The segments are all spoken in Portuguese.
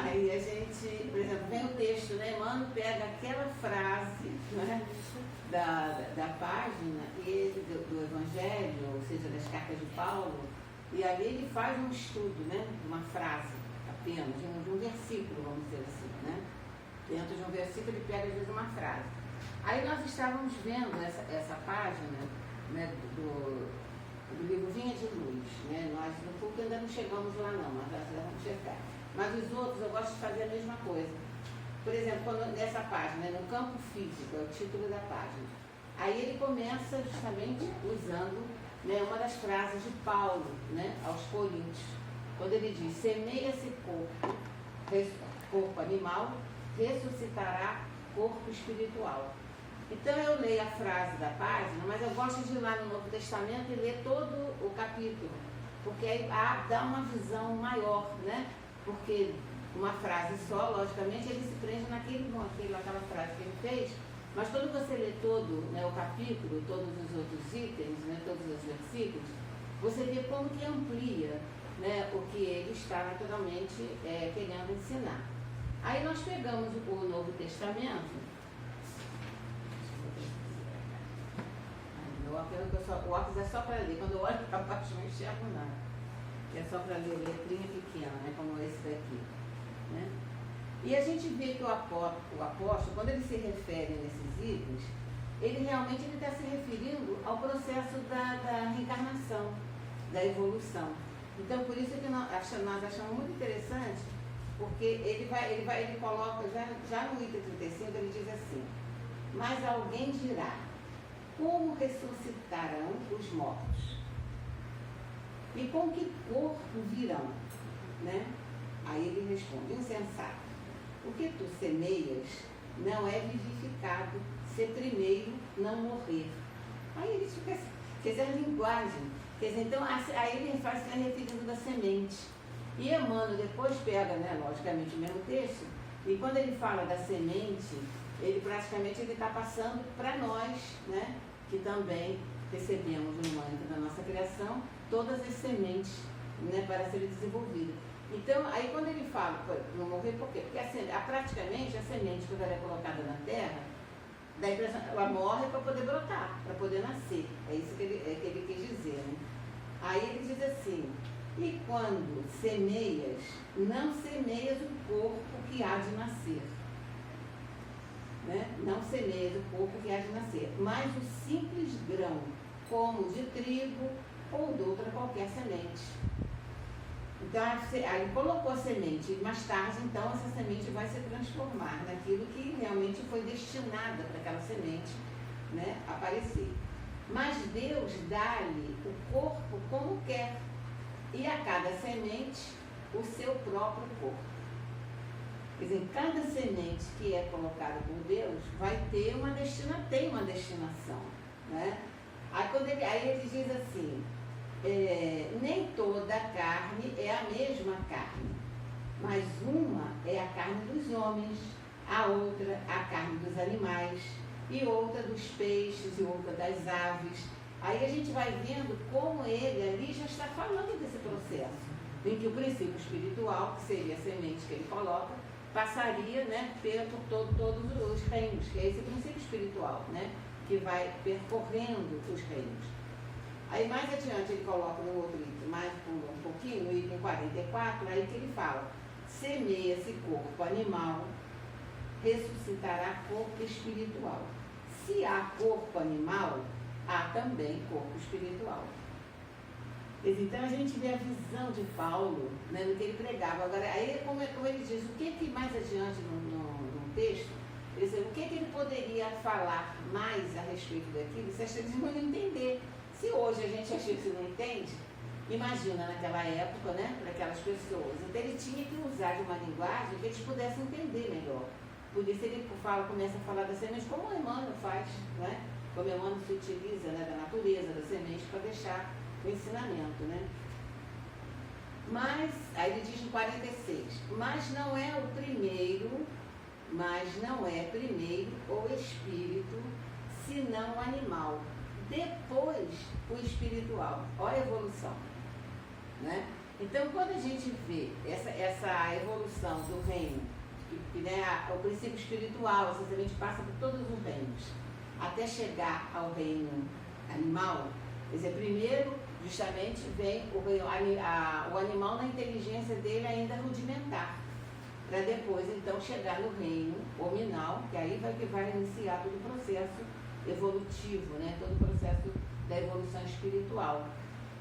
Aí a gente, por exemplo, vem o texto, né? Emmanuel pega aquela frase, né, da página do Evangelho, ou seja, das cartas de Paulo, e ali ele faz um estudo, né, de uma frase apenas, de um versículo, vamos dizer assim, né? Dentro de um versículo ele pega às vezes uma frase. Aí nós estávamos vendo essa página, né, do livro Vinha de Luz, né? Nós no PUC ainda não chegamos lá não, mas nós vamos chegar. Mas os outros eu gosto de fazer a mesma coisa. Por exemplo, nessa página, né, no campo físico, é o título da página. Aí ele começa justamente usando, né, uma das frases de Paulo, né, aos Coríntios, quando ele diz: semeia-se corpo animal, ressuscitará corpo espiritual. Então eu leio a frase da página, mas eu gosto de ir lá no Novo Testamento e ler todo o capítulo, porque aí dá uma visão maior, né? Porque uma frase só, logicamente, ele se prende naquela frase que ele fez, mas quando você lê todo, né, o capítulo, todos os outros itens, né, todos os versículos, você vê como que amplia, né, o que ele está naturalmente querendo ensinar. Aí nós pegamos o Novo Testamento. O óculos é só para ler, quando eu olho para baixo não enxergo nada. É só para ler letrinha pequena, né, como esse daqui. Né? E a gente vê que o apóstolo, quando ele se refere nesses itens, ele realmente está se referindo ao processo da reencarnação, da evolução. Então, por isso que nós achamos muito interessante, porque ele coloca, já no item 35, ele diz assim: mas alguém dirá, como ressuscitarão os mortos? E com que corpo virão? Né? Aí ele responde: insensato, o que tu semeias não é vivificado, se primeiro não morrer. Aí ele fica assim, quer dizer, a linguagem. Quer dizer, então, aí ele faz se referindo da semente. E Emmanuel depois pega, né, logicamente, o mesmo texto, e quando ele fala da semente, ele praticamente está passando para nós, né, que também recebemos no momento da nossa criação todas as sementes, né, para serem desenvolvidas. Então, aí quando ele fala, não morrer, por quê? Porque praticamente a semente, quando ela é colocada na terra, dá a impressão, ela morre para poder brotar, para poder nascer. É isso que ele quis dizer, né? Aí ele diz assim: e quando semeias, não semeias o corpo que há de nascer. Né? Não semeias o corpo que há de nascer, mas o simples grão, como de trigo ou de outra qualquer semente. Então, aí colocou a semente, e mais tarde, então, essa semente vai se transformar naquilo que realmente foi destinada para aquela semente, né, aparecer. Mas Deus dá-lhe o corpo como quer, e a cada semente o seu próprio corpo. Quer dizer, cada semente que é colocada por Deus vai ter tem uma destinação. Né? Aí ele diz assim: nem toda a carne é a mesma carne, mas uma é a carne dos homens, a outra a carne dos animais, e outra dos peixes, e outra das aves. Aí a gente vai vendo como ele ali já está falando desse processo, em que o princípio espiritual, que seria a semente que ele coloca, passaria, né, por todos os reinos, que é esse princípio espiritual, né, que vai percorrendo os reinos. Aí mais adiante ele coloca no outro item, mais um pouquinho, no item 44, aí que ele fala: semeia-se corpo animal, ressuscitará corpo espiritual. Se há corpo animal, há também corpo espiritual. Então a gente vê a visão de Paulo, né, no que ele pregava. Agora, aí como ele diz, o que mais adiante no texto, ele diz, o que ele poderia falar mais a respeito daquilo, se eles vão entender. Se hoje a gente acha que não entende, imagina naquela época, né, para aquelas pessoas. Então ele tinha que usar de uma linguagem que eles pudessem entender melhor. Por isso ele começa a falar da semente, como o Emmanuel faz, né? Como o Emmanuel se utiliza, né, da natureza, da semente, para deixar o ensinamento, né? Mas, aí ele diz no 46, mas não é primeiro o espírito, senão o animal, depois o espiritual. Olha a evolução, né? Então, quando a gente vê essa evolução do reino, né, o princípio espiritual, essa semente passa por todos os reinos, até chegar ao reino animal, quer dizer, primeiro, justamente, vem o animal na inteligência dele ainda rudimentar, para depois, então, chegar no reino hominal, que aí vai iniciar todo o processo evolutivo, né, todo o processo da evolução espiritual.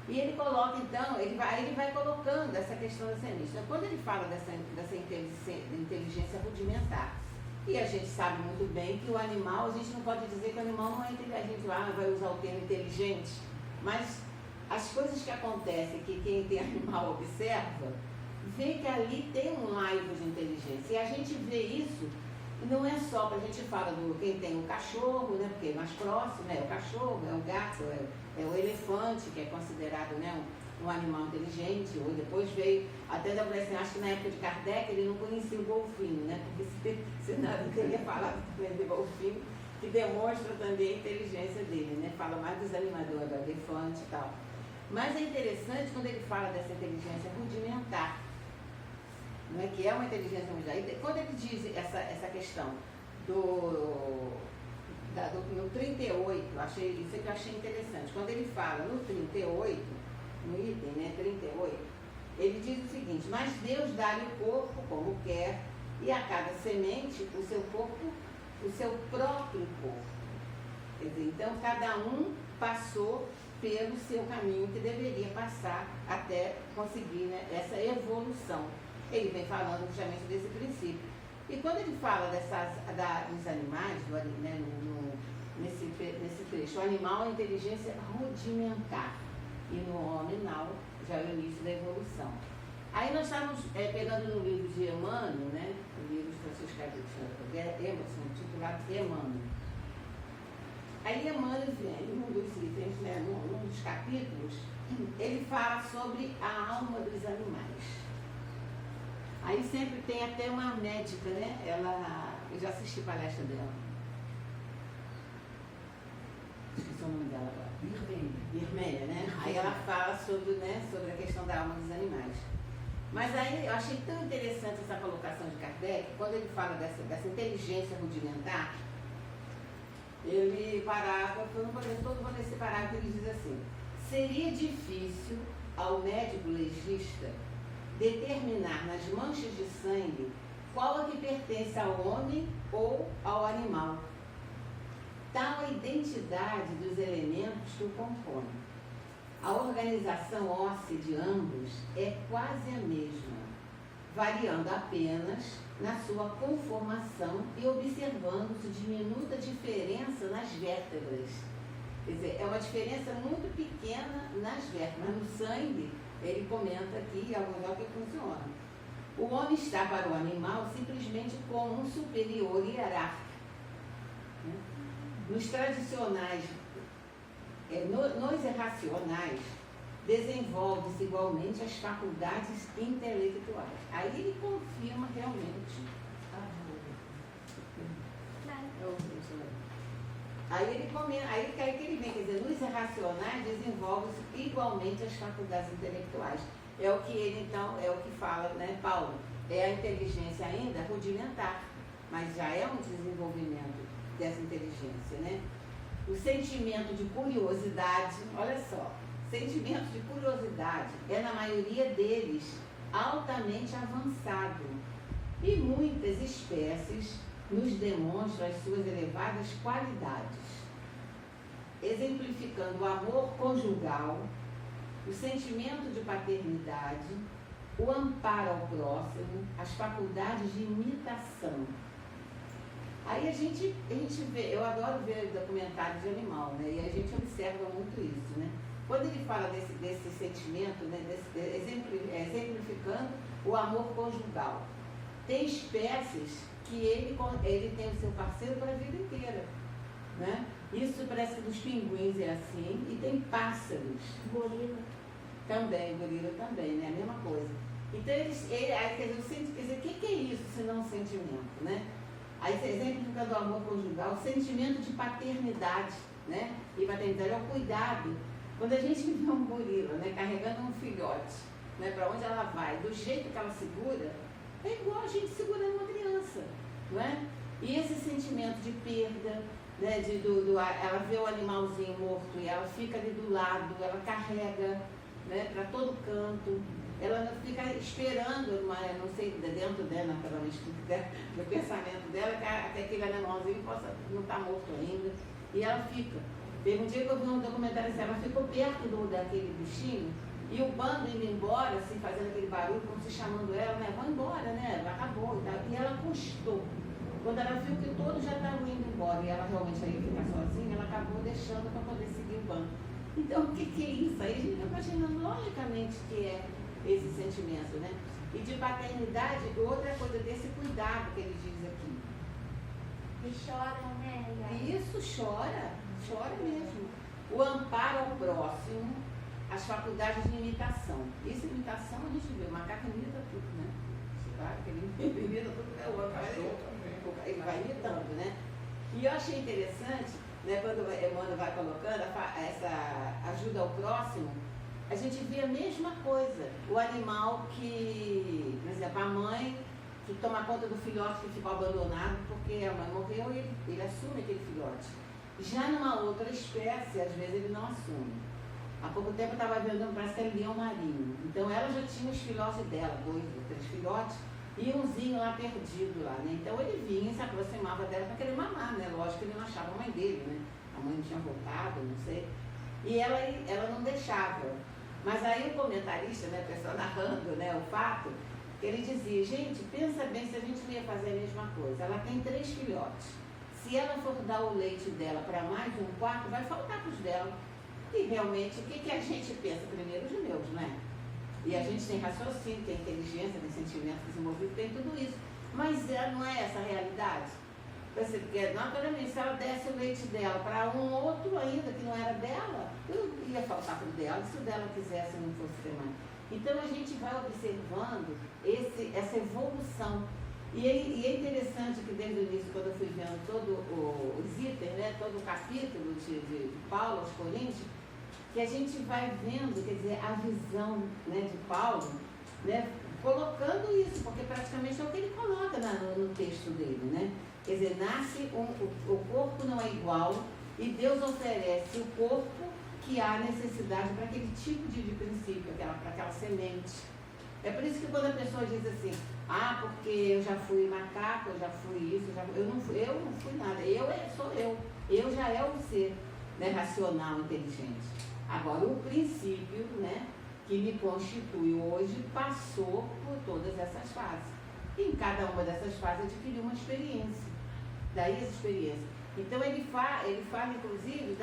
E ele coloca, então, ele vai colocando essa questão da semente. Então, quando ele fala dessa inteligência rudimentar, e a gente sabe muito bem que o animal, a gente não pode dizer que o animal não é inteligente, vai usar o termo inteligente, mas as coisas que acontecem, que quem tem animal observa, vê que ali tem um laivo de inteligência. E a gente vê isso, não é só para a gente falar do quem tem o cachorro, né, porque é mais próximo, né, o cachorro, é o gato, é o elefante, que é considerado, né, um animal inteligente, ou depois veio, até da assim, acho que na época de Kardec ele não conhecia o golfinho, né, porque senão ele teria falado também do golfinho, que demonstra também a inteligência dele, né, fala mais dos animadores, do elefante e tal. Mas é interessante quando ele fala dessa inteligência rudimentar, não é, que é uma inteligência rudimentar. Quando ele diz essa questão no 38, isso é que eu achei interessante. Quando ele fala no 38, no item, né, 38, ele diz o seguinte: mas Deus dá-lhe o corpo como quer, e a cada semente o seu corpo, o seu próprio corpo. Quer dizer, então cada um passou pelo seu caminho que deveria passar até conseguir, né, essa evolução. Ele vem falando justamente desse princípio. E quando ele fala dos animais, né, nesse trecho, o animal é inteligência rudimentar e no hominal já é o início da evolução. Aí nós estávamos pegando no livro de Emmanuel, né, o livro de Francisco Emerson, titulado Emmanuel. Aí Emmanuel vem, num dos itens, né, num dos capítulos, ele fala sobre a alma dos animais. Aí sempre tem até uma médica, né? Eu já assisti palestra dela. Esqueci o nome dela agora. Birmênia, né? Aí ela fala sobre, né, sobre a questão da alma dos animais. Mas aí eu achei tão interessante essa colocação de Kardec, quando ele fala dessa inteligência rudimentar, ele parágrafo, eu não vou ler todo, vou ler esse parágrafo, ele diz assim: seria difícil ao médico legista determinar nas manchas de sangue qual a que pertence ao homem ou ao animal. Tal a identidade dos elementos que o compõem. A organização óssea de ambos é quase a mesma, variando apenas na sua conformação e observando-se diminuta diferença nas vértebras. Quer dizer, é uma diferença muito pequena nas vértebras, mas no sangue, ele comenta aqui ao melhor que funciona. O homem está para o animal simplesmente como um superior hierárquico. Nos tradicionais, nos irracionais, desenvolve-se igualmente as faculdades intelectuais. Aí ele confirma realmente. Aí ele comenta, aí que ele vem, quer dizer, nos irracionais desenvolve-se igualmente as faculdades intelectuais. É o que ele, então, é o que fala, né, Paulo? É a inteligência ainda rudimentar, mas já é um desenvolvimento dessa inteligência, né? O sentimento de curiosidade, olha só, sentimento de curiosidade é, na maioria deles, altamente avançado. E muitas espécies nos demonstram as suas elevadas qualidades, exemplificando o amor conjugal, o sentimento de paternidade, o amparo ao próximo, as faculdades de imitação. Aí a gente vê, eu adoro ver documentários de animal, né? E a gente observa muito isso, né? Quando ele fala desse sentimento, né? Exemplificando o amor conjugal, tem espécies que ele tem o seu parceiro para a vida inteira, né? Isso parece que dos pinguins é assim, e tem pássaros. Gorila também, né? A mesma coisa. Então, quer dizer, o que é isso se não um sentimento, né? Aí, exemplificando o amor conjugal, o sentimento de paternidade, né? E paternidade é o cuidado. Quando a gente vê um gorila, né, carregando um filhote, né, para onde ela vai, do jeito que ela segura, é igual a gente segurando uma criança, não é? E esse sentimento de perda, né, ela vê o animalzinho morto e ela fica ali do lado, ela carrega, né, para todo canto, ela não fica esperando, não sei, dentro dela, naturalmente, no pensamento dela, que até aquele animalzinho possa não estar morto ainda, e ela fica. Teve um dia que eu vi um documentário assim, ela ficou perto daquele bichinho, e o bando indo embora, assim, fazendo aquele barulho, como se chamando ela, né, vão embora, né, acabou, e ela custou. Quando ela viu que todos já estavam indo embora e ela realmente ia ficar sozinha, ela acabou deixando para poder seguir o bando. Então, o que é isso? Aí a gente está imaginando logicamente que é esse sentimento, né? E de paternidade, outra coisa desse cuidado que ele diz aqui. E choram, né? E isso chora mesmo. O amparo ao próximo, as faculdades de imitação. Isso, imitação, a gente vê, o macaco imita tudo, né? Claro que ele imita tudo que é o outro. Ele vai imitando, né? E eu achei interessante, né, quando o Emmanuel vai colocando essa ajuda ao próximo, a gente vê a mesma coisa. O animal que, por exemplo, a mãe que toma conta do filhote que ficou abandonado porque a mãe morreu e ele assume aquele filhote. Já numa outra espécie, às vezes ele não assume. Há pouco tempo eu estava vendo, parece que era leão marinho. Então ela já tinha os filhotes dela, 2 ou 3 filhotes, e umzinho lá perdido lá, né? Então ele vinha e se aproximava dela para querer mamar, né? Lógico que ele não achava a mãe dele, né? A mãe não tinha voltado, não sei. E ela não deixava. Mas aí o comentarista, né, a pessoa narrando, né, o fato, ele dizia, gente, pensa bem se a gente não ia fazer a mesma coisa. Ela tem 3 filhotes. Se ela for dar o leite dela para mais um quarto, vai faltar para os dela. E realmente, o que a gente pensa? Primeiro os meus, né? E a gente tem raciocínio, tem inteligência, tem sentimento desenvolvido, tem tudo isso. Mas não é essa a realidade? Porque, naturalmente, se ela desse o leite dela para um outro ainda que não era dela, ia faltar para o dela, se o dela quisesse não fosse ser mãe. Então a gente vai observando essa evolução. E é interessante que desde o início, quando eu fui vendo todos os itens, né, todo o capítulo de Paulo aos Coríntios, que a gente vai vendo, quer dizer, a visão, né, de Paulo, né, colocando isso, porque praticamente é o que ele coloca no texto dele, né? Quer dizer, o corpo não é igual e Deus oferece o corpo que há necessidade para aquele tipo de princípio, para aquela semente. É por isso que quando a pessoa diz assim, porque eu já fui macaco, eu já fui isso, eu não fui nada, sou eu já é um ser, né, racional, inteligente. Agora, o princípio, né, que me constitui hoje passou por todas essas fases. E em cada uma dessas fases adquiriu uma experiência. Daí essa experiência. Então ele fala inclusive,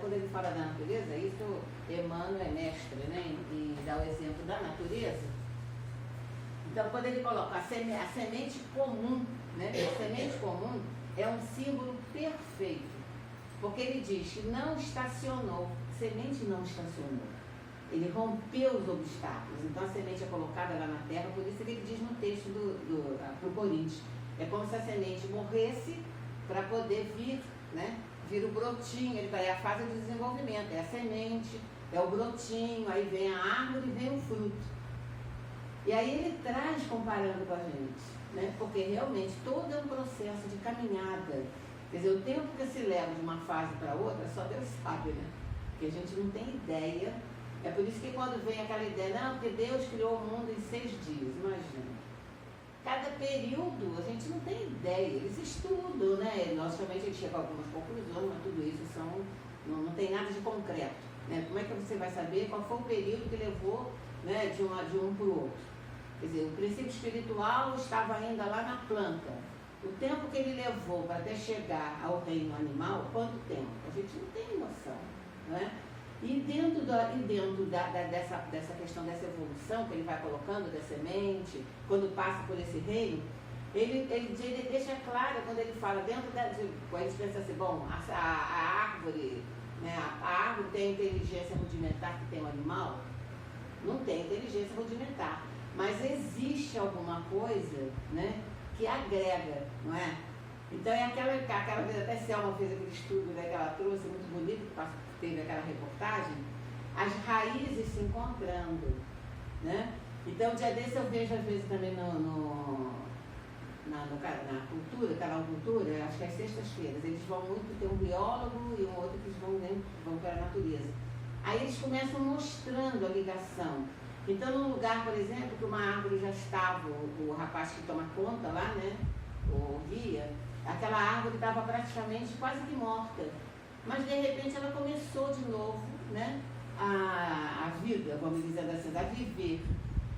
quando ele fala da natureza, isso Emmanuel é mestre, né, em dar o exemplo da natureza. Então quando ele coloca a semente comum, né, a semente comum é um símbolo perfeito. Porque ele diz que não estacionou, semente não estacionou. Ele rompeu os obstáculos. Então a semente é colocada lá na terra, por isso que ele diz no texto do Coríntios. É como se a semente morresse para poder vir, né? Vir o brotinho, é a fase do desenvolvimento, é a semente, é o brotinho, aí vem a árvore e vem o fruto. E aí ele traz comparando com a gente, né? Porque realmente todo é um processo de caminhada. Quer dizer, o tempo que se leva de uma fase para outra, só Deus sabe, né? Porque a gente não tem ideia. É por isso que quando vem aquela ideia, não, porque Deus criou o mundo em 6 dias, imagina. Cada período, a gente não tem ideia, eles estudam, né? Logicamente eles chegam a algumas conclusões, mas tudo isso não tem nada de concreto, né? Como é que você vai saber qual foi o período que levou, né, de um para o outro? Quer dizer, o princípio espiritual estava ainda lá na planta. O tempo que ele levou para até chegar ao reino animal, quanto tempo? A gente não tem noção, não é? E dentro dessa questão dessa evolução que ele vai colocando da semente, quando passa por esse reino, ele deixa claro, quando ele fala dentro quando a gente pensa assim, bom, a árvore, né, a árvore tem a inteligência rudimentar que tem o animal? Não tem inteligência rudimentar, mas existe alguma coisa, né, que agrega, não é? Então é aquela vez, até Selma fez aquele estudo, né, que ela trouxe, muito bonito, que teve aquela reportagem, as raízes se encontrando. né? Então, dia desse eu vejo às vezes também na cultura, canal Cultura, acho que às sextas-feiras, eles vão muito, tem um biólogo e um outro que vão para a natureza. Aí eles começam mostrando a ligação. Então, num lugar, por exemplo, que uma árvore já estava, o rapaz que toma conta lá, né, o guia, aquela árvore estava praticamente quase que morta. Mas, de repente, ela começou de novo, né, a vida, vamos dizer assim, a viver.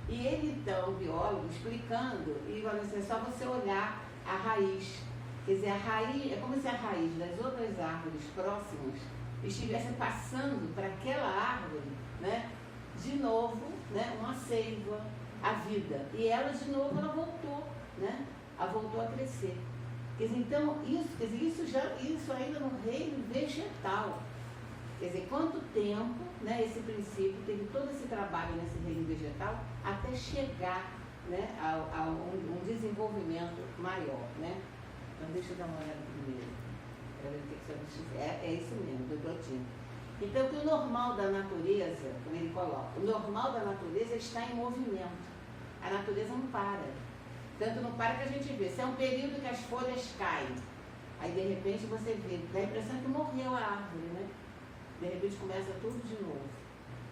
E ele, então, o biólogo, explicando, e falando assim, é só você olhar a raiz. Quer dizer, a raiz, é como se a raiz das outras árvores próximas estivesse passando para aquela árvore, né, de novo, né, uma seiva, a vida. E ela, de novo, ela voltou, né, ela voltou a crescer. Quer dizer, então, isso ainda no reino vegetal. Quer dizer, quanto tempo, né, esse princípio teve todo esse trabalho nesse reino vegetal até chegar, né, a um desenvolvimento maior, né? Então, deixa eu dar uma olhada primeiro, para ver o que você é isso mesmo, do Plotino. Então, que o normal da natureza, como ele coloca, o normal da natureza está em movimento. A natureza não para. Tanto não para que a gente vê. Se é um período que as folhas caem, aí de repente você vê, dá a impressão que morreu a árvore, né? De repente começa tudo de novo.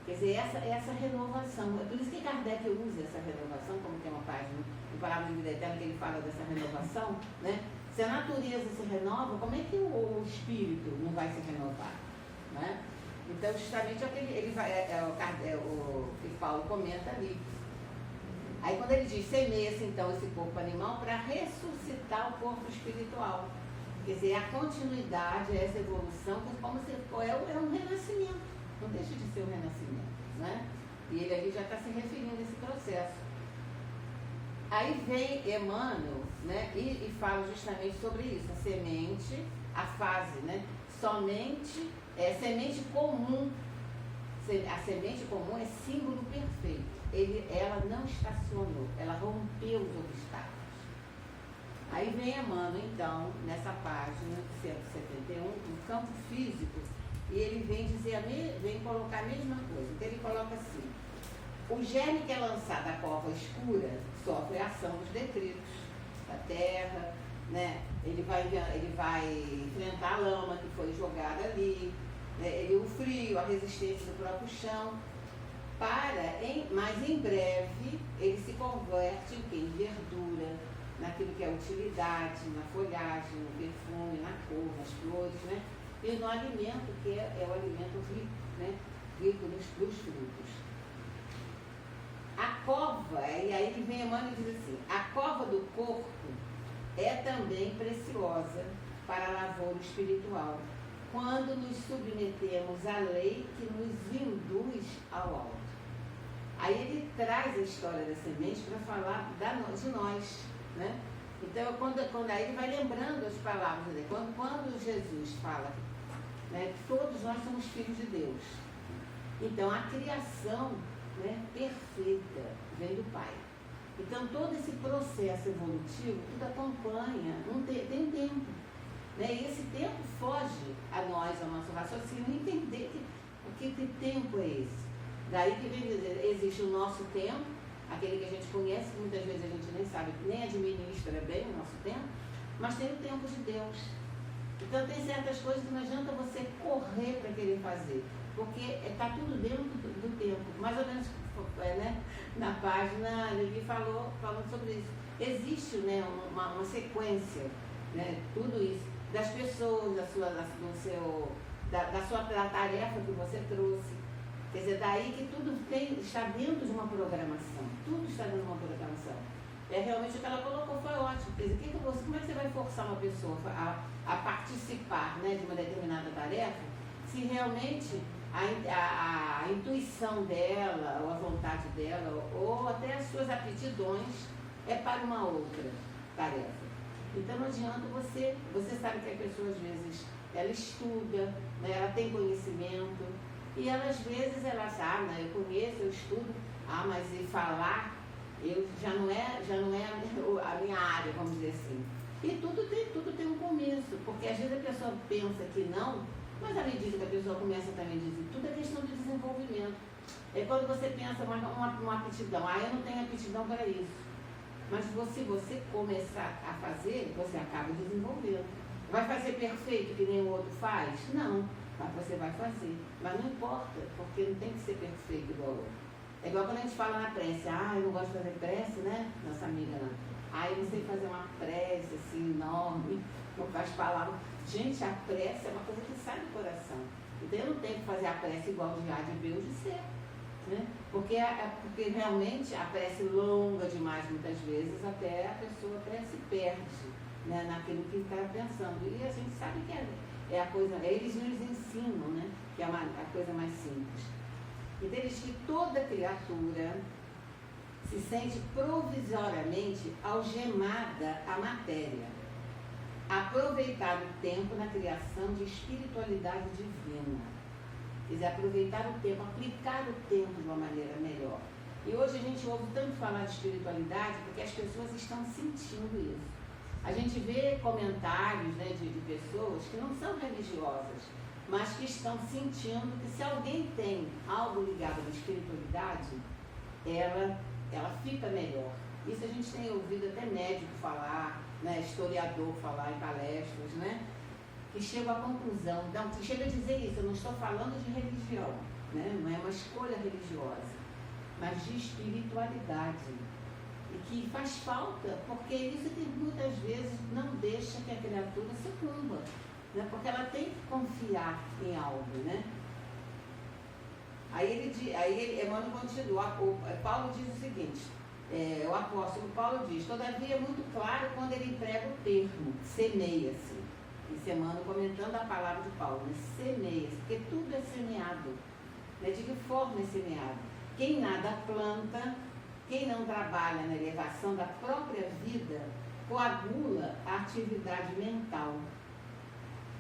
Quer dizer, essa renovação. É por isso que Kardec usa essa renovação, como tem uma página em Palavras de Vida Eterna que ele fala dessa renovação, né? Se a natureza se renova, como é que o espírito não vai se renovar? Né? Então, justamente o que Paulo comenta ali. Aí, quando ele diz, semeia-se então esse corpo animal para ressuscitar o corpo espiritual. Quer dizer, a continuidade, essa evolução, como se é um renascimento. Não deixa de ser um renascimento, né? E ele ali já está se referindo a esse processo. Aí vem Emmanuel, né, e fala justamente sobre isso, a semente, a fase, né? Somente, semente comum. A semente comum é símbolo perfeito. Ela não estacionou, ela rompeu os obstáculos. Aí vem Emmanuel, então, nessa página 171, no campo físico, e ele vem colocar a mesma coisa. Então ele coloca assim, o germe que é lançado à cova escura sofre a ação dos detritos da terra, né? Ele vai enfrentar a lama que foi jogada ali, né? O frio, a resistência do próprio chão, mas em breve ele se converte em verdura, naquilo que é utilidade, na folhagem, no perfume, na cor, nas flores, né? E no alimento, que é o alimento rico, né? Rico dos frutos. A cova, e aí que vem Emmanuel e diz assim, a cova do corpo é também preciosa para a lavoura espiritual, quando nos submetemos à lei que nos induz ao alto. Aí ele traz a história da semente para falar de nós, né? Então, quando aí ele vai lembrando as palavras dele. Quando Jesus fala, né, que todos nós somos filhos de Deus. Então, a criação, né, perfeita vem do Pai. Então, todo esse processo evolutivo, tudo acompanha, tem um tempo. Né? E esse tempo foge a nós, ao nosso raciocínio, entender que tempo é esse. Daí que vem dizer, existe o nosso tempo, aquele que a gente conhece, que muitas vezes a gente nem sabe, nem administra bem o nosso tempo, mas tem o tempo de Deus. Então tem certas coisas que não adianta você correr para querer fazer, porque está tudo dentro do tempo. Mais ou menos, né, na página, ele falando sobre isso. Existe, né, uma sequência, né, tudo isso, das pessoas, da tarefa que você trouxe. Quer dizer, daí que tudo está dentro de uma programação. Tudo está dentro de uma programação. Realmente o que ela colocou foi ótimo. Quer dizer, como é que você vai forçar uma pessoa a participar, né, de uma determinada tarefa, se realmente a intuição dela, ou a vontade dela, ou até as suas aptidões é para uma outra tarefa. Então não adianta você sabe que a pessoa às vezes ela estuda, né, ela tem conhecimento, e ela às vezes ela sabe, né, eu conheço, eu estudo, mas e falar já não é a minha área, vamos dizer assim. E tudo tem um começo, porque às vezes a pessoa pensa que não, mas à medida que a pessoa começa também a dizer, tudo é questão de desenvolvimento. É quando você pensa uma aptidão, eu não tenho aptidão para isso. Mas se você começar a fazer, você acaba desenvolvendo. Vai fazer perfeito que nem o outro faz? Não, mas você vai fazer. Mas não importa, porque não tem que ser perfeito igual o outro. É igual quando a gente fala na prece, eu não gosto de fazer prece, né? Nossa amiga lá. Eu não sei fazer uma prece assim enorme, com as palavras. Gente, a prece é uma coisa que sai do coração. Então eu não tenho que fazer a prece igual de A, de B ou de C. Né? Porque realmente a prece longa demais, muitas vezes, até a pessoa até se perde, né, naquilo que está pensando. E a gente sabe que é a coisa, eles nos ensinam, né, que é a coisa mais simples. Então eles que toda criatura se sente provisoriamente algemada à matéria, aproveitar o tempo na criação de espiritualidade divina. Quer dizer, aproveitar o tempo, aplicar o tempo de uma maneira melhor. E hoje a gente ouve tanto falar de espiritualidade porque as pessoas estão sentindo isso. A gente vê comentários, né, de pessoas que não são religiosas, mas que estão sentindo que se alguém tem algo ligado à espiritualidade, ela fica melhor. Isso a gente tem ouvido até médico falar, né, historiador falar em palestras, né? Que chega à conclusão, então, que chega a dizer isso, eu não estou falando de religião, né? Não é uma escolha religiosa, mas de espiritualidade. E que faz falta, porque isso que muitas vezes não deixa que a criatura sucumba, né? Porque ela tem que confiar em algo, né? Aí Emmanuel continua, Paulo diz o seguinte, o apóstolo Paulo diz, todavia é muito claro quando ele emprega o termo, semeia-se. Isso é Emmanuel comentando a palavra de Paulo, né? Semeia-se, porque tudo é semeado. Né? De que forma é semeado? Quem nada planta, quem não trabalha na elevação da própria vida, coagula a atividade mental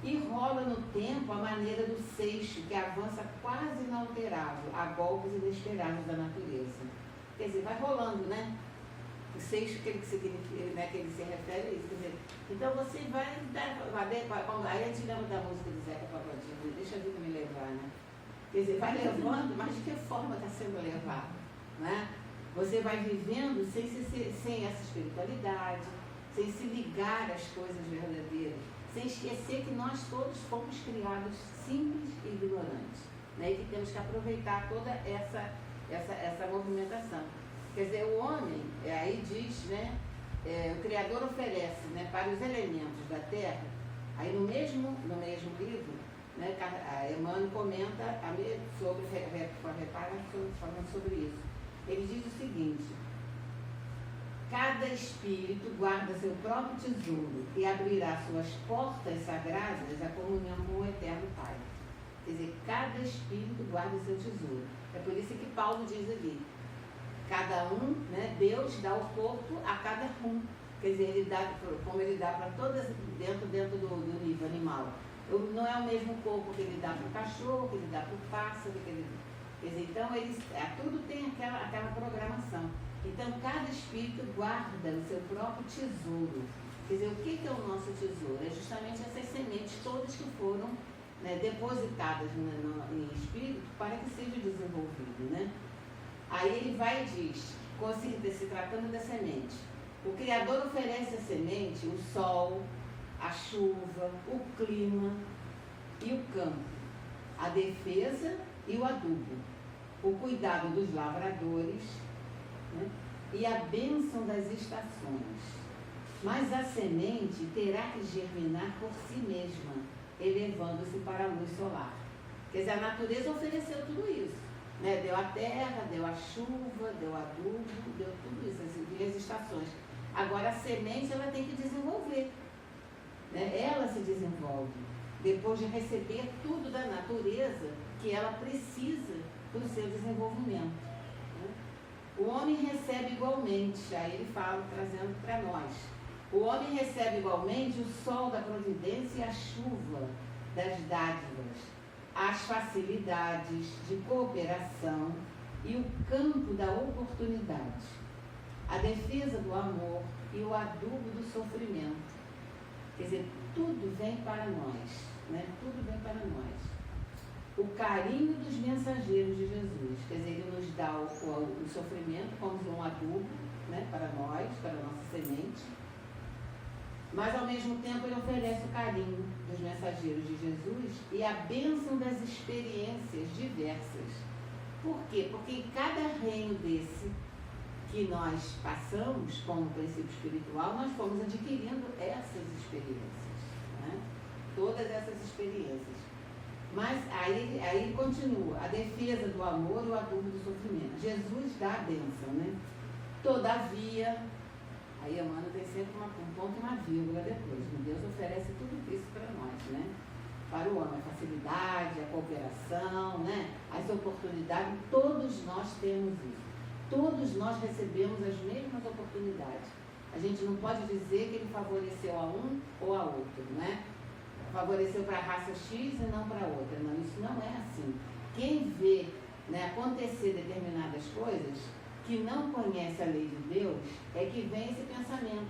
e rola no tempo a maneira do seixo que avança quase inalterável a golpes inesperados da natureza. Quer dizer, vai rolando, né? O seixo que ele se refere a isso. Quer dizer, então você vai aí a gente lembra da música do Zeca Pagodinho, deixa a vida me levar, né? Quer dizer, vai levando, mas de que forma está sendo levado? Né? Você vai vivendo sem essa espiritualidade, sem se ligar às coisas verdadeiras, sem esquecer que nós todos fomos criados simples e ignorantes, né? E que temos que aproveitar toda essa movimentação. Quer dizer, o homem, aí diz, né, o Criador oferece, né, para os elementos da terra, aí no mesmo livro, né, Emmanuel comenta falando sobre isso. Ele diz o seguinte, cada espírito guarda seu próprio tesouro e abrirá suas portas sagradas à comunhão com o Eterno Pai. Quer dizer, cada espírito guarda seu tesouro. É por isso que Paulo diz ali, cada um, né, Deus dá o corpo a cada um. Quer dizer, ele dá, como ele dá para todas, dentro do nível animal. Não é o mesmo corpo que ele dá para o cachorro, que ele dá para o pássaro, quer dizer, então tudo tem aquela programação. Então cada espírito guarda o seu próprio tesouro. Quer dizer, o que é o nosso tesouro? É justamente essas sementes todas que foram, né, depositadas em espírito para que seja desenvolvido, né? Aí ele vai e diz, se tratando da semente, o Criador oferece a semente o sol, a chuva, o clima e o campo, a defesa e o adubo, o cuidado dos lavradores, né, e a bênção das estações. Mas a semente terá que germinar por si mesma, elevando-se para a luz solar. Quer dizer, a natureza ofereceu tudo isso. Né? Deu a terra, deu a chuva, deu adubo, deu tudo isso, as estações. Agora a semente ela tem que desenvolver. Né? Ela se desenvolve depois de receber tudo da natureza que ela precisa para o seu desenvolvimento. Né? O homem recebe igualmente, aí ele fala, trazendo para nós, o homem recebe igualmente o sol da providência e a chuva das dádivas, as facilidades de cooperação e o campo da oportunidade, a defesa do amor e o adubo do sofrimento. Quer dizer, tudo vem para nós, né? Tudo vem para nós. o carinho dos mensageiros de Jesus. Quer dizer, ele nos dá o sofrimento como um adubo, né, para nós, para a nossa semente, mas ao mesmo tempo ele oferece o carinho dos mensageiros de Jesus e a bênção das experiências diversas. Por quê? Porque em cada reino desse que nós passamos como princípio espiritual, nós fomos adquirindo essas experiências, né? Todas essas experiências. Mas aí ele continua, a defesa do amor e o adubo do sofrimento. Jesus dá a bênção, né? Todavia, aí Emmanuel tem sempre um ponto e uma vírgula depois. Deus oferece tudo isso para nós, né? Para o homem, a facilidade, a cooperação, né? As oportunidades, todos nós temos isso. Todos nós recebemos as mesmas oportunidades. A gente não pode dizer que ele favoreceu a um ou a outro, né? Favoreceu para a raça X e não para a outra. Não, isso não é assim. Quem vê, né, acontecer determinadas coisas, que não conhece a lei de Deus, é que vem esse pensamento.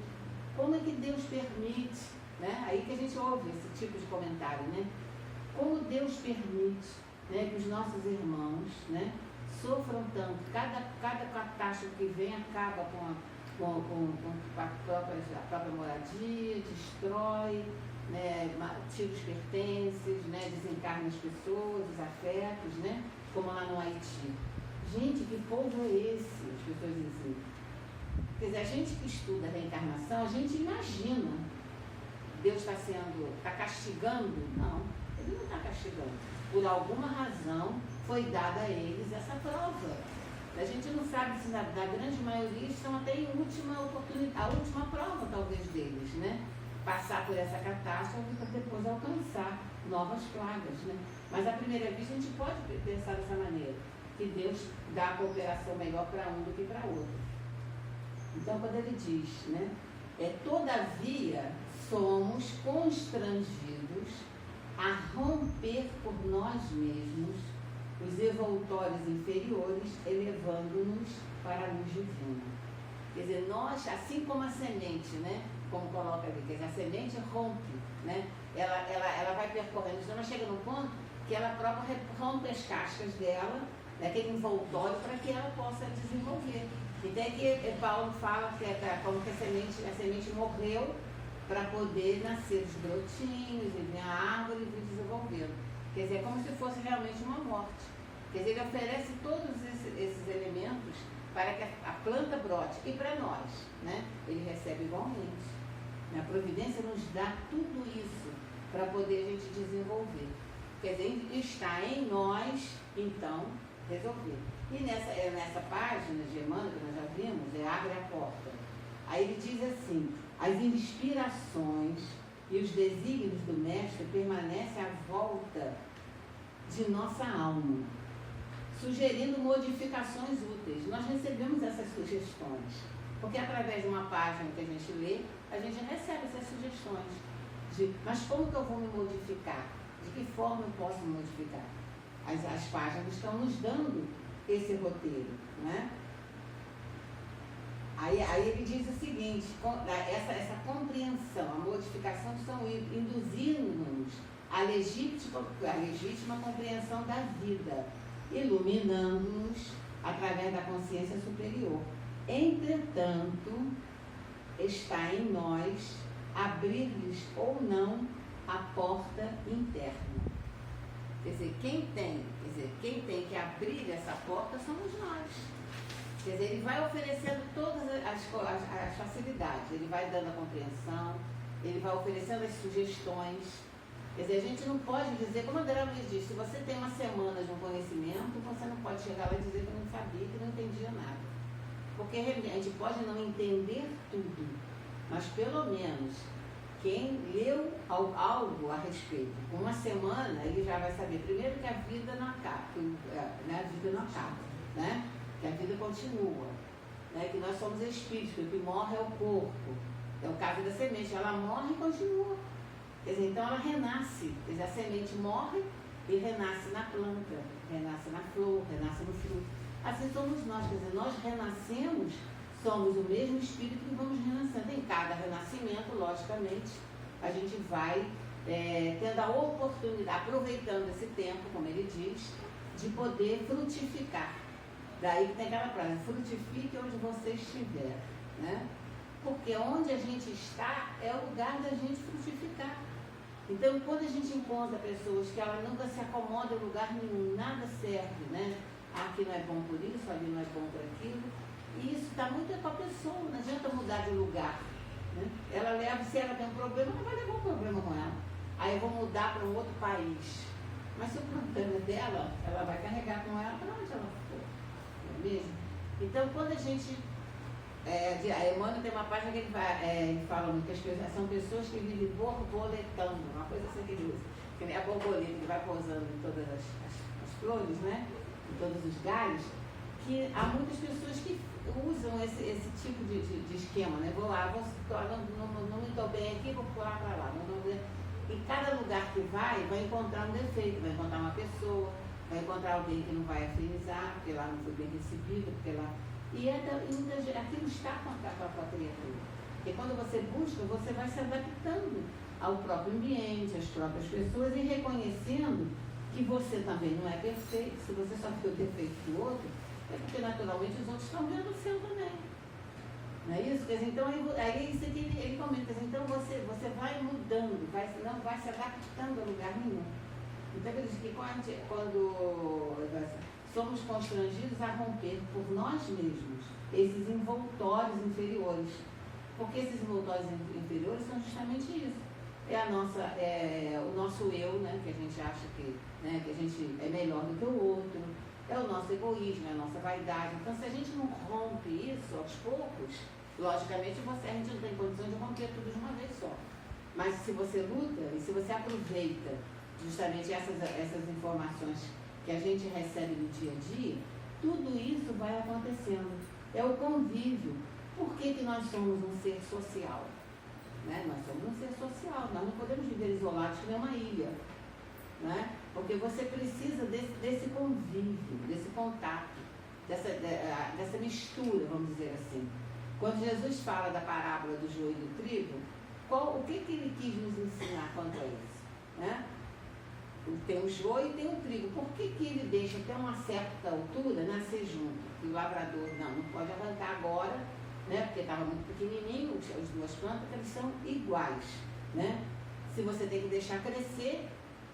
Como é que Deus permite, né? Aí que a gente ouve esse tipo de comentário, né? Como Deus permite, né, que os nossos irmãos, né, sofram tanto. Cada catástrofe que vem acaba com a própria moradia, destrói, né, tira os pertences, né, desencarna as pessoas, os afetos, né, como lá no Haiti. Gente, que povo é esse? As pessoas dizem. Quer dizer, a gente que estuda a reencarnação, a gente imagina Deus está castigando. Não, ele não está castigando. Por alguma razão foi dada a eles essa prova. A gente não sabe se na grande maioria estão até em última oportunidade, a última prova talvez deles, né? Passar por essa catástrofe para depois alcançar novas plagas, né? Mas à primeira vista a gente pode pensar dessa maneira, que Deus dá a cooperação melhor para um do que para outro. Então quando ele diz, né? Todavia somos constrangidos a romper por nós mesmos os evoltórios inferiores, elevando-nos para a luz divina. Quer dizer, nós, assim como a semente, né? Como coloca ali, quer dizer, a semente rompe, né? Ela vai percorrendo, então ela chega no ponto que ela própria rompe as cascas dela, daquele envoltório, para que ela possa desenvolver. Então é que Paulo fala que como que a semente morreu para poder nascer os brotinhos, e vir a árvore e vir desenvolvendo. Quer dizer, é como se fosse realmente uma morte. Quer dizer, ele oferece todos esses elementos para que a planta brote. E para nós, né? Ele recebe igualmente. A providência nos dá tudo isso para poder a gente desenvolver. Quer dizer, está em nós, então, resolver. E nessa página de Emmanuel, que nós já vimos, abre a porta. Aí ele diz assim, as inspirações e os desígnios do Mestre permanecem à volta de nossa alma, sugerindo modificações úteis. Nós recebemos essas sugestões, porque através de uma página que a gente lê, a gente recebe essas sugestões. Mas como que eu vou me modificar? De que forma eu posso me modificar? As páginas estão nos dando esse roteiro, né? Aí ele diz o seguinte, essa compreensão, a modificação estão induzindo-nos a legítima compreensão da vida, iluminando-nos através da consciência superior. Entretanto, está em nós abrir-lhes ou não a porta interna. Quer dizer, quem tem que abrir essa porta somos nós. Quer dizer, ele vai oferecendo todas as facilidades, ele vai dando a compreensão, ele vai oferecendo as sugestões. Quer dizer, a gente não pode dizer, como a André diz, se você tem uma semana de um conhecimento, você não pode chegar lá e dizer que não sabia, que não entendia nada. Porque a gente pode não entender tudo, mas pelo menos quem leu algo a respeito, uma semana, ele já vai saber, primeiro, que a vida não acaba, né? Que a vida continua, né? Que nós somos espíritos, que o que morre é o corpo. É o caso da semente, ela morre e continua. Quer dizer, então ela renasce. Quer dizer, a semente morre e renasce na planta, renasce na flor, renasce no fruto. Assim somos nós, quer dizer, nós renascemos, somos o mesmo espírito que vamos renascendo. Em cada renascimento, logicamente, a gente vai tendo a oportunidade, aproveitando esse tempo, como ele diz, de poder frutificar. Daí que tem aquela frase, frutifique onde você estiver, né? Porque onde a gente está é o lugar da gente frutificar. Então, quando a gente encontra pessoas que ela nunca se acomoda em lugar nenhum, nada serve, né? Aqui não é bom por isso, ali não é bom por aquilo. E isso está muito com a pessoa, não adianta mudar de lugar. Né? Ela leva, se ela tem um problema, ela vai levar um problema com ela. Aí eu vou mudar para um outro país. Mas se o problema é dela, ela vai carregar com ela para onde ela for. Não é mesmo? Então, quando a gente... a Emmanuel tem uma página que ele fala muito que as pessoas, são pessoas que vivem borboletando, uma coisa assim que ele usa, que nem a borboleta que vai pousando em todas as flores, né? Em todos os galhos, que há muitas pessoas que usam esse tipo de esquema, né? Vou lá, não me estou bem aqui, vou pular para lá. E cada lugar que vai encontrar um defeito, vai encontrar uma pessoa, vai encontrar alguém que não vai afinizar, porque lá não foi bem recebido, porque lá... E aquilo está com a criatura. Porque quando você busca, você vai se adaptando ao próprio ambiente, às próprias pessoas e reconhecendo que você também não é perfeito. Se você só vê o defeito do outro, é porque naturalmente os outros estão vendo o seu também. Não é isso? Então, aí isso aqui ele comenta, então você vai mudando, não vai se adaptando a lugar nenhum. Então ele diz que quando somos constrangidos a romper por nós mesmos esses envoltórios inferiores. Porque esses envoltórios inferiores são justamente isso. O nosso eu, né, que a gente acha que a gente é melhor do que o outro, é o nosso egoísmo, é a nossa vaidade. Então, se a gente não rompe isso aos poucos, logicamente a gente não tem condição de romper tudo de uma vez só. Mas se você luta e se você aproveita justamente essas informações que a gente recebe no dia a dia, tudo isso vai acontecendo. É o convívio. Por que nós somos um ser social? Né? Nós somos um ser social, nós não podemos viver isolados como uma ilha. Né? Porque você precisa desse convívio, desse contato, dessa mistura, vamos dizer assim. Quando Jesus fala da parábola do joio e do trigo, o que ele quis nos ensinar quanto a isso? Né? Tem o joio e tem o trigo. Por que ele deixa até uma certa altura nascer junto? E o lavrador não pode arrancar agora, né? Porque estava muito pequenininho, as duas plantas, eles são iguais. Né? Se você tem que deixar crescer,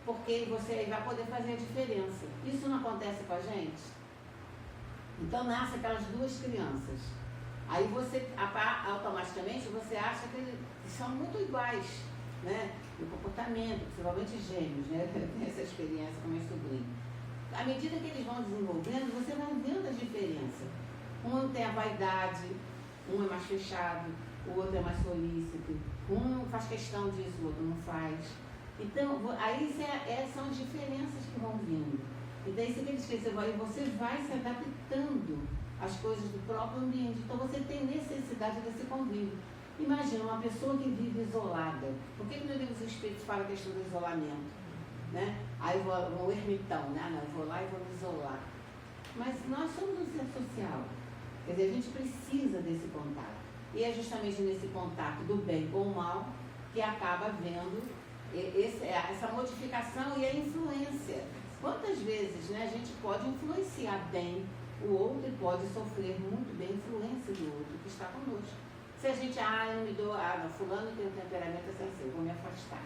porque você vai poder fazer a diferença. Isso não acontece com a gente? Então nasce aquelas duas crianças. Aí você, automaticamente, você acha que são muito iguais. Né? No comportamento, principalmente gêmeos, né? Eu tenho essa experiência com meu sobrinho. À medida que eles vão desenvolvendo, você vai vendo a diferença. Um tem a vaidade, um é mais fechado, o outro é mais solícito, um faz questão disso, o outro não faz. Então, aí são as diferenças que vão vindo. Então, isso que ele esqueceu, aí você vai se adaptando às coisas do próprio ambiente. Então, você tem necessidade desse convívio. Imagina uma pessoa que vive isolada. Por que no livro dos Espíritos fala a questão do isolamento? Né? Aí o ermitão, né? Não, eu vou lá e vou me isolar. Mas nós somos um ser social. Quer dizer, a gente precisa desse contato. E é justamente nesse contato do bem com o mal que acaba vendo essa modificação e a influência. Quantas vezes, né, a gente pode influenciar bem o outro e pode sofrer muito bem a influência do outro que está conosco. Se a gente, eu não me dou, não, fulano tem um temperamento assim, eu vou me afastar.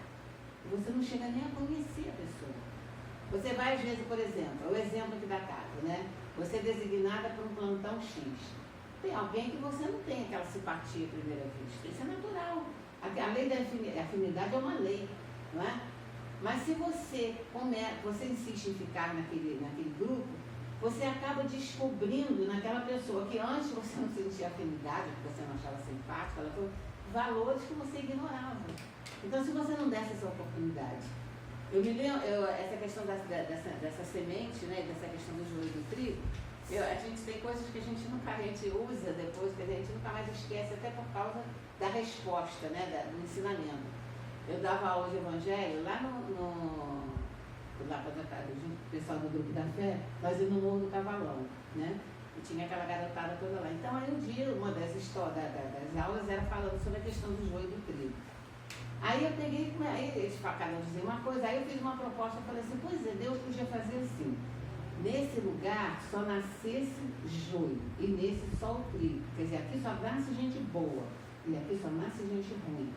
Você não chega nem a conhecer a pessoa. Você vai, às vezes, por exemplo, o exemplo aqui da casa, né? Você é designada por um plantão X. Tem alguém que você não tem aquela simpatia à primeira vista. Isso é natural. A lei da afinidade é uma lei, não é? Mas se você insiste em ficar naquele grupo, você acaba descobrindo naquela pessoa que antes você não sentia afinidade, porque você não achava simpática, valores que você ignorava. Então, se você não desse essa oportunidade, eu me lembro, essa questão dessa semente, né, dessa questão do joio e do trigo, a gente tem coisas que a gente usa depois, que a gente nunca mais esquece, até por causa da resposta, né, do ensinamento. Eu dava aula de evangelho lá lá para junto com o pessoal do Grupo da Fé, nós íamos no Morro do Cavalão, né? E tinha aquela garotada toda lá. Então, aí um dia, uma das aulas era falando sobre a questão do joio e do trigo. Aí eu peguei, aí eles cada um dizia uma coisa, aí eu fiz uma proposta, eu falei assim, pois é, Deus podia fazer assim, nesse lugar só nascesse joio, e nesse só o trigo, quer dizer, aqui só nasce gente boa, e aqui só nasce gente ruim.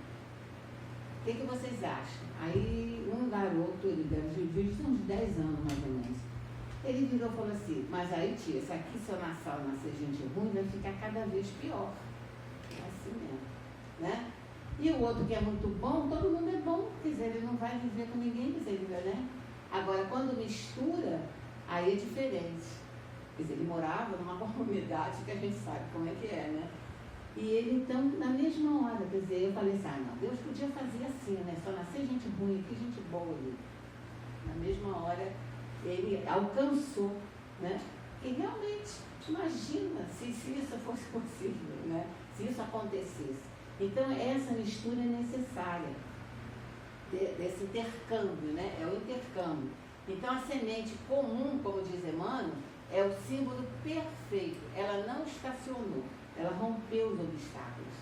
O que vocês acham? Aí um garoto, ele deve ter uns 10 anos mais ou menos, ele virou e falou assim, mas aí tia, se aqui só nascer gente ruim, vai ficar cada vez pior. É assim mesmo, né? E o outro que é muito bom, todo mundo é bom, quer dizer, ele não vai viver com ninguém miserável, né? Agora, quando mistura, aí é diferente. Quer dizer, ele morava numa comunidade que a gente sabe como é que é, né? E ele, então, na mesma hora, quer dizer, eu falei assim, não, Deus podia fazer assim, né? Só nascer gente ruim aqui, gente boa ali. Na mesma hora, ele alcançou, né? E realmente, imagina se isso fosse possível, né? Se isso acontecesse. Então, essa mistura é necessária, desse intercâmbio, né? É o intercâmbio. Então, a semente comum, como diz Emmanuel, é o símbolo perfeito. Ela não estacionou, ela rompeu os obstáculos.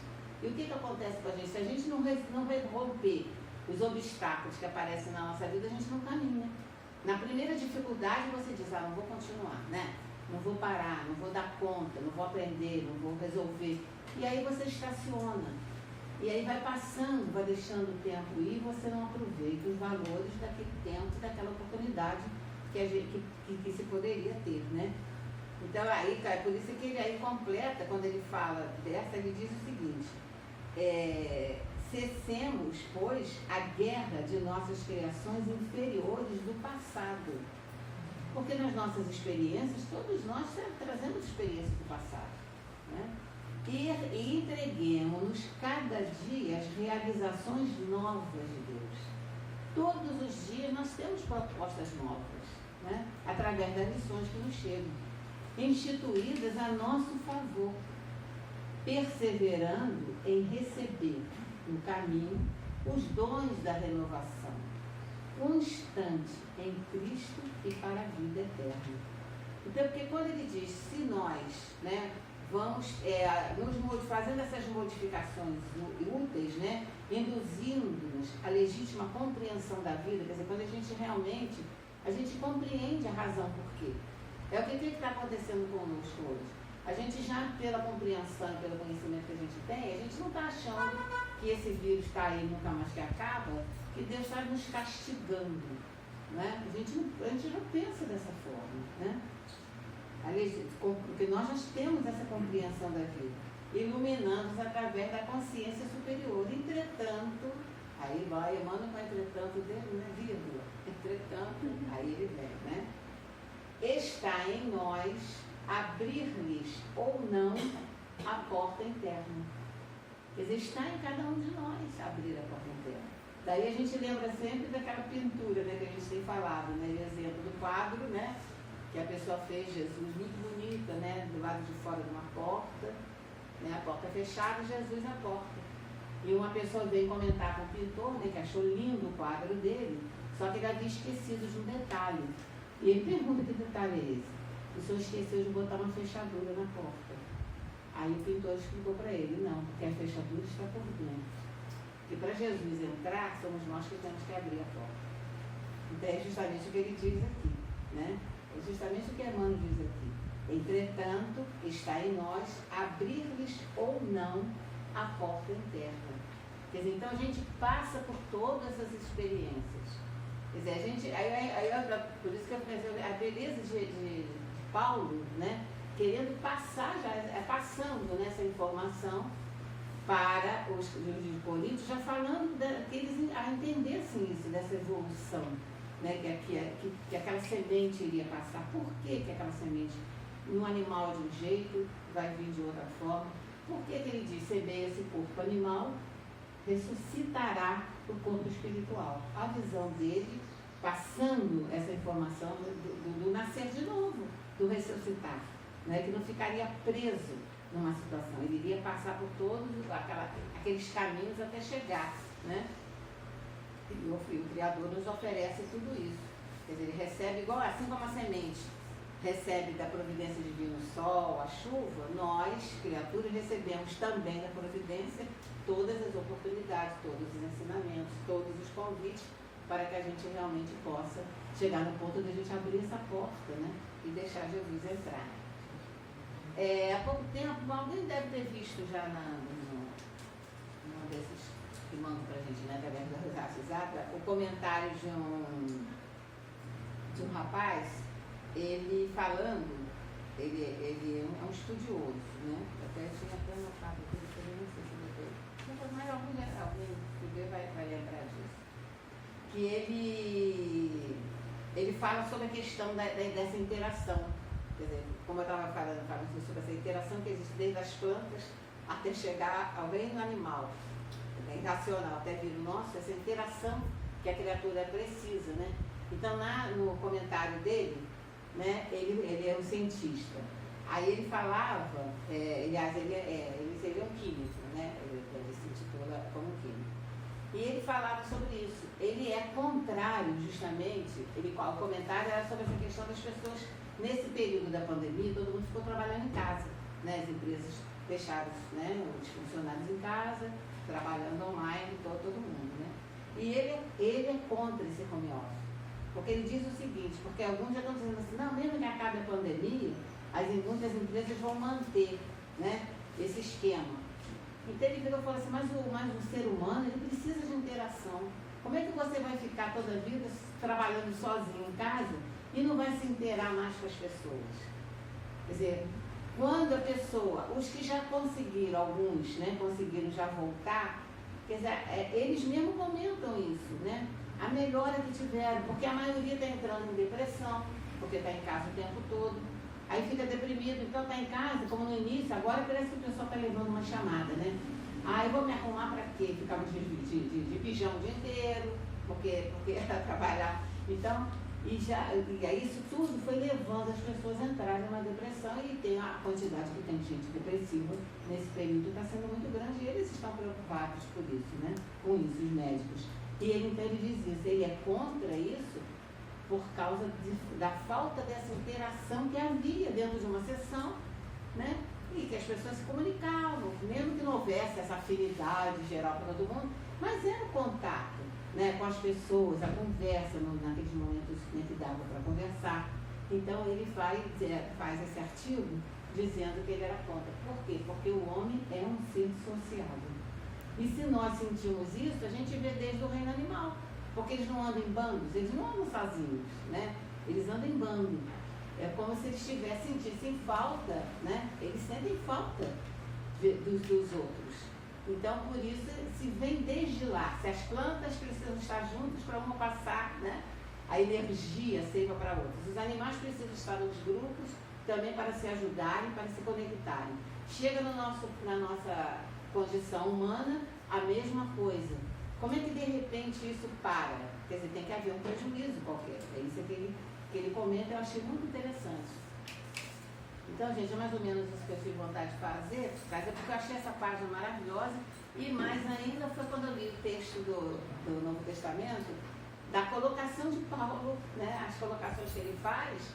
E o que acontece com a gente? Se a gente não vai romper os obstáculos que aparecem na nossa vida, a gente não caminha. Na primeira dificuldade, você diz, não vou continuar, né? Não vou parar, não vou dar conta, não vou aprender, não vou resolver. E aí você estaciona. E aí vai passando, vai deixando o tempo ir e você não aproveita os valores daquele tempo, daquela oportunidade que se poderia ter, né? Então aí, cara, por isso que ele aí completa, quando ele fala dessa, ele diz o seguinte, cessemos, pois, a guerra de nossas criações inferiores do passado. Porque nas nossas experiências, todos nós trazemos experiências do passado, né? E entreguemos-nos cada dia as realizações novas de Deus. Todos os dias nós temos propostas novas, né? Através das lições que nos chegam, instituídas a nosso favor, perseverando em receber no caminho os dons da renovação, constante em Cristo e para a vida eterna. Então, porque quando ele diz, se nós, né, vamos fazendo essas modificações úteis, né, induzindo-nos à legítima compreensão da vida, quer dizer, quando a gente realmente, a gente compreende a razão por quê. É o que está acontecendo conosco hoje. A gente já, pela compreensão e pelo conhecimento que a gente tem, a gente não está achando que esse vírus está aí nunca mais que acaba, que Deus está nos castigando, né? A gente não pensa dessa forma, né? Porque nós já temos essa compreensão da vida, iluminando-nos através da consciência superior. Entretanto, aí vai, Emmanuel com entretanto dele, né? Vírgula. Entretanto, aí ele vem, né? Está em nós abrir-lhes ou não a porta interna. Quer dizer, está em cada um de nós abrir a porta interna. Daí a gente lembra sempre daquela pintura, né, que a gente tem falado, né, o exemplo do quadro, né, que a pessoa fez Jesus muito bonita, né, do lado de fora de uma porta, né, a porta fechada, Jesus na porta. E uma pessoa veio comentar com o pintor, né, que achou lindo o quadro dele, só que ele havia esquecido de um detalhe. E ele pergunta que detalhe é esse. O senhor esqueceu de botar uma fechadura na porta. Aí o pintor explicou para ele, não, porque a fechadura está por dentro. Porque para Jesus entrar, somos nós que temos que abrir a porta. Então é justamente o que ele diz aqui, né? É justamente o que Emmanuel diz aqui. Entretanto, está em nós abrir-lhes ou não a porta interna. Quer dizer, então a gente passa por todas essas experiências. Quer dizer, a gente, por isso que eu pensei, a beleza de Paulo, né, querendo passar, passando nessa informação para os de Corinto, já falando que eles a entendessem isso, dessa evolução, né, que aquela semente iria passar. Por que aquela semente, no animal de um jeito, vai vir de outra forma? Por que ele diz, semeia esse corpo animal, ressuscitará o corpo espiritual? A visão dele, passando essa informação do nascer de novo, do ressuscitar, né? Que não ficaria preso numa situação, ele iria passar por todos aqueles caminhos até chegar, né? E o Criador nos oferece tudo isso. Quer dizer, ele recebe igual, assim como a semente, recebe da providência divina o sol, a chuva, nós, criaturas, recebemos também da providência todas as oportunidades, todos os ensinamentos, todos os convites, para que a gente realmente possa chegar no ponto de a gente abrir essa porta, né? E deixar Jesus entrar. Há pouco tempo, alguém deve ter visto já num desses que mandam para a gente, né, através do WhatsApp, o comentário de um rapaz, ele falando, ele é um estudioso, né? Até tinha até anotado aqui, eu não sei se depois. Mas alguém que vê vai lembrar disso. Que ele fala sobre a questão dessa interação. Quer dizer, como eu estava falando sobre essa interação que existe desde as plantas até chegar ao reino animal, irracional, até vir o nosso, essa interação que a criatura precisa, né? Então, no comentário dele, né, ele é um cientista. Aí ele falava, aliás, ele seria um químico, né? Ele se intitula como químico. E ele falava sobre isso. Ele é contrário, justamente, o comentário era sobre essa questão das pessoas, nesse período da pandemia, todo mundo ficou trabalhando em casa, né? As empresas fecharam, né, os funcionários em casa, trabalhando online, todo mundo, né? E ele é contra esse home office. Porque ele diz o seguinte, porque alguns já estão dizendo assim, não, mesmo que acabe a pandemia, muitas empresas vão manter, né, esse esquema. Então ele virou e falou assim, mas o ser humano, ele precisa de interação. Como é que você vai ficar toda a vida trabalhando sozinho em casa e não vai se inteirar mais com as pessoas? Quer dizer, quando a pessoa, os que já conseguiram, alguns, né, conseguiram já voltar, quer dizer, eles mesmos comentam isso, né? A melhora que tiveram, porque a maioria está entrando em depressão, porque está em casa o tempo todo, aí fica deprimido, então está em casa, como no início, agora parece que o pessoal está levando uma chamada, né? Eu vou me arrumar para quê? Ficar de pijama o dia inteiro, porque trabalhar. Então, e aí isso tudo foi levando as pessoas a entrarem numa depressão e tem a quantidade que tem gente depressiva nesse período está sendo muito grande e eles estão preocupados por isso, né? Com isso, os médicos. E então ele diz isso, ele é contra isso por causa da falta dessa interação que havia dentro de uma sessão, né? E que as pessoas se comunicavam, mesmo que não houvesse essa afinidade geral para todo mundo, mas era o contato, né, com as pessoas, a conversa naqueles momentos que dava para conversar. Então ele faz esse artigo dizendo que ele era contra. Por quê? Porque o homem é um ser sociável. E se nós sentimos isso, a gente vê desde o reino animal. Porque eles não andam em bandos, eles não andam sozinhos, né? Eles andam em bando. É como se eles sentissem falta, né? Eles sentem falta dos outros. Então, por isso, se vem desde lá. Se as plantas precisam estar juntas para uma passar, né, a energia seiva para outras. Os animais precisam estar nos grupos também para se ajudarem, para se conectarem. Chega na nossa condição humana a mesma coisa. Como é que de repente isso para? Quer dizer, tem que haver um prejuízo qualquer. É isso que ele comenta, eu achei muito interessante. Então, gente, é mais ou menos isso que eu tive vontade de fazer, mas é porque eu achei essa página maravilhosa e mais ainda foi quando eu li o texto do Novo Testamento, da colocação de Paulo, né, as colocações que ele faz,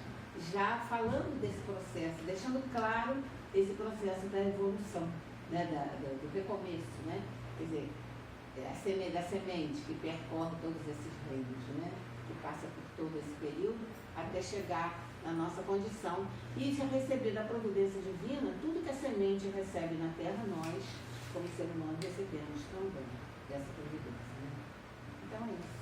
já falando desse processo, deixando claro esse processo da evolução, né, do recomeço, né, quer dizer, da semente que percorre todos esses reinos, né, que passa por todo esse período até chegar na nossa condição e de receber da providência divina tudo que a semente recebe na terra, nós, como ser humano, recebemos também dessa providência, né? Então é isso.